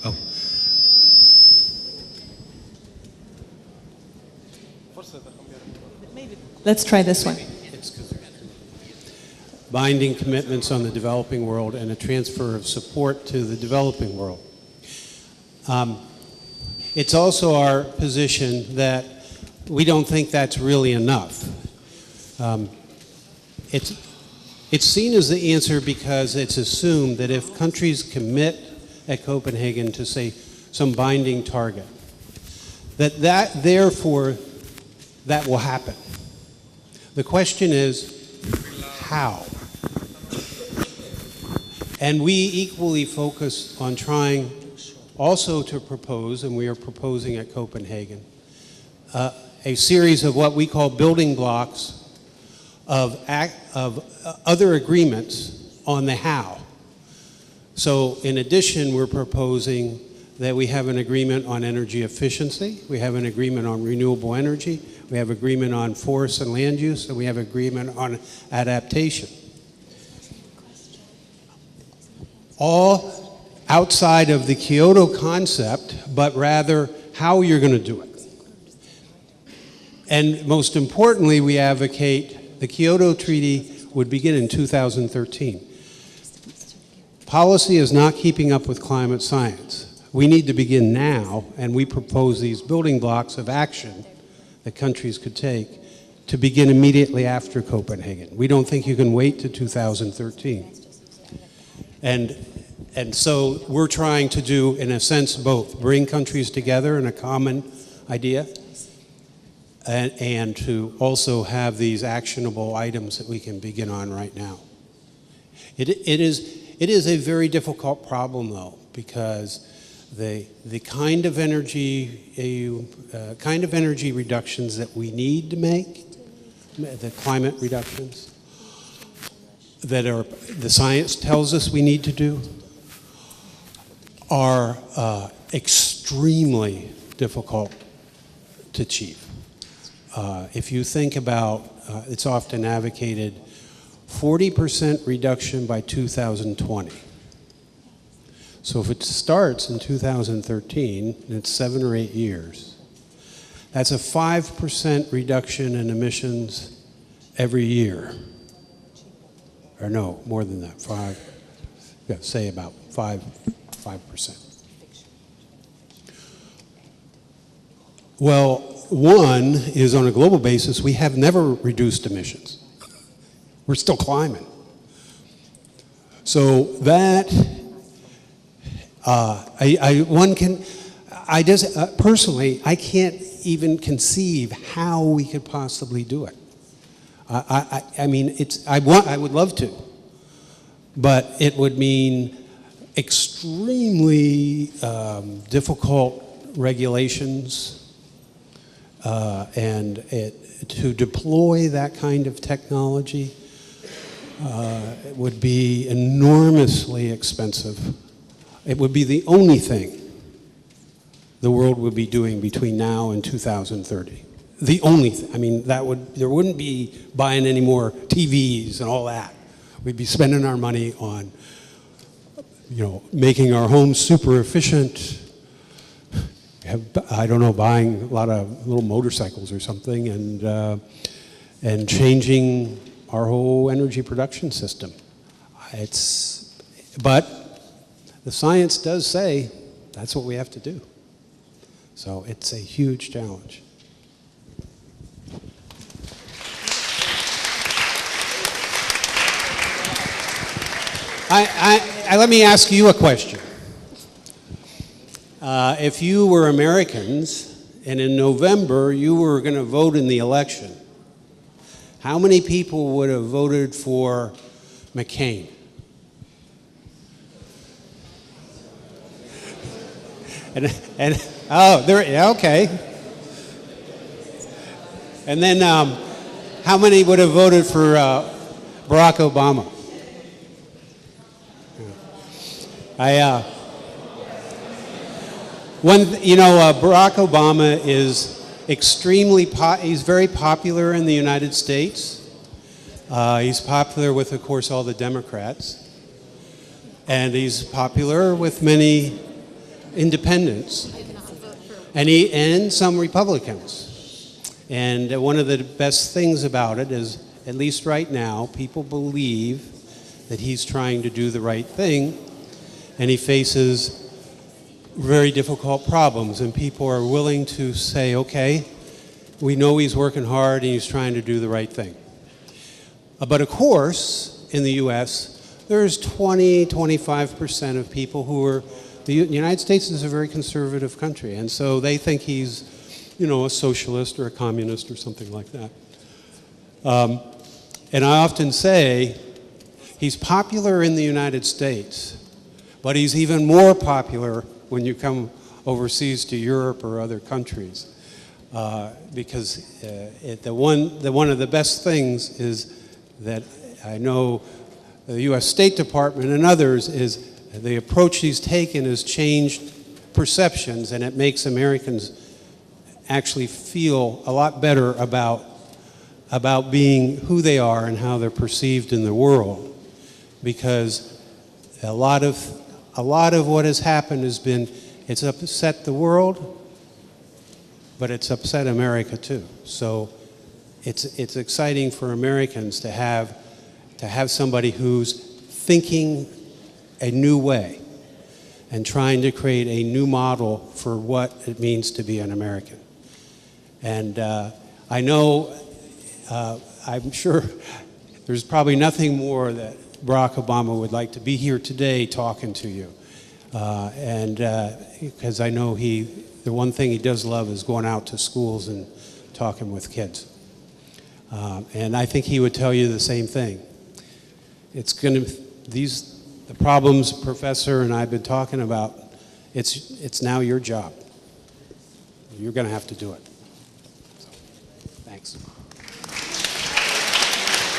Oh. Let's try this one. Binding commitments on the developing world and a transfer of support to the developing world. It's also our position that we don't think that's really enough. It's seen as the answer because it's assumed that if countries commit at Copenhagen to, say, some binding target, therefore that will happen. The question is, how? And we equally focus on trying also to propose, and we are proposing at Copenhagen, a series of what we call building blocks of other agreements on the how. So in addition, we're proposing that we have an agreement on energy efficiency, we have an agreement on renewable energy, we have agreement on forest and land use, and we have agreement on adaptation. All outside of the Kyoto concept, but rather how you're going to do it. And most importantly, we advocate the Kyoto Treaty would begin in 2013. Policy is not keeping up with climate science. We need to begin now, and we propose these building blocks of action that countries could take to begin immediately after Copenhagen. We don't think you can wait to 2013. And so we're trying to do, in a sense, both. Bring countries together in a common idea, and to also have these actionable items that we can begin on right now. It is a very difficult problem, though, because the kind of energy reductions that we need to make, the climate reductions that the science tells us we need to do, are extremely difficult to achieve. If you think about, it's often advocated 40% reduction by 2020. So if it starts in 2013, and it's 7 or 8 years, that's a 5% reduction in emissions every year. Or no, more than that, say about 5%. Well, one is on a global basis, we have never reduced emissions. We're still climbing. So that, personally, I can't even conceive how we could possibly do it. I mean, I would love to, but it would mean extremely difficult regulations, and to deploy that kind of technology it would be enormously expensive. It would be the only thing the world would be doing between now and 2030. The only thing. I mean, there wouldn't be buying any more TVs and all that. We'd be spending our money on, making our homes super efficient. I don't know, buying a lot of little motorcycles or something, and changing our whole energy production system. But the science does say that's what we have to do. So it's a huge challenge. Let me ask you a question. If you were Americans and in November you were going to vote in the election, how many people would have voted for McCain? Okay. And then how many would have voted for Barack Obama? Barack Obama is he's very popular in the United States. He's popular with, of course, all the Democrats. And he's popular with many independents, and some Republicans. And one of the best things about it is, at least right now, people believe that he's trying to do the right thing, and he faces very difficult problems, and people are willing to say, okay, we know he's working hard and he's trying to do the right thing. But of course, in the US, there's 25% of people who are, the United States is a very conservative country, and so they think he's, a socialist or a communist or something like that. And I often say, he's popular in the United States, but he's even more popular when you come overseas to Europe or other countries. Because one of the best things is that I know the U.S. State Department and others is the approach he's taken has changed perceptions, and it makes Americans actually feel a lot better about being who they are and how they're perceived in the world. Because a lot of what has happened has been, it's upset the world, but it's upset America too. So it's exciting for Americans to have somebody who's thinking a new way and trying to create a new model for what it means to be an American. And I know, I'm sure there's probably nothing more that Barack Obama would like to be here today talking to you. Because I know the one thing he does love is going out to schools and talking with kids. And I think he would tell you the same thing. The problems Professor and I have been talking about, it's now your job. You're going to have to do it. So, thanks.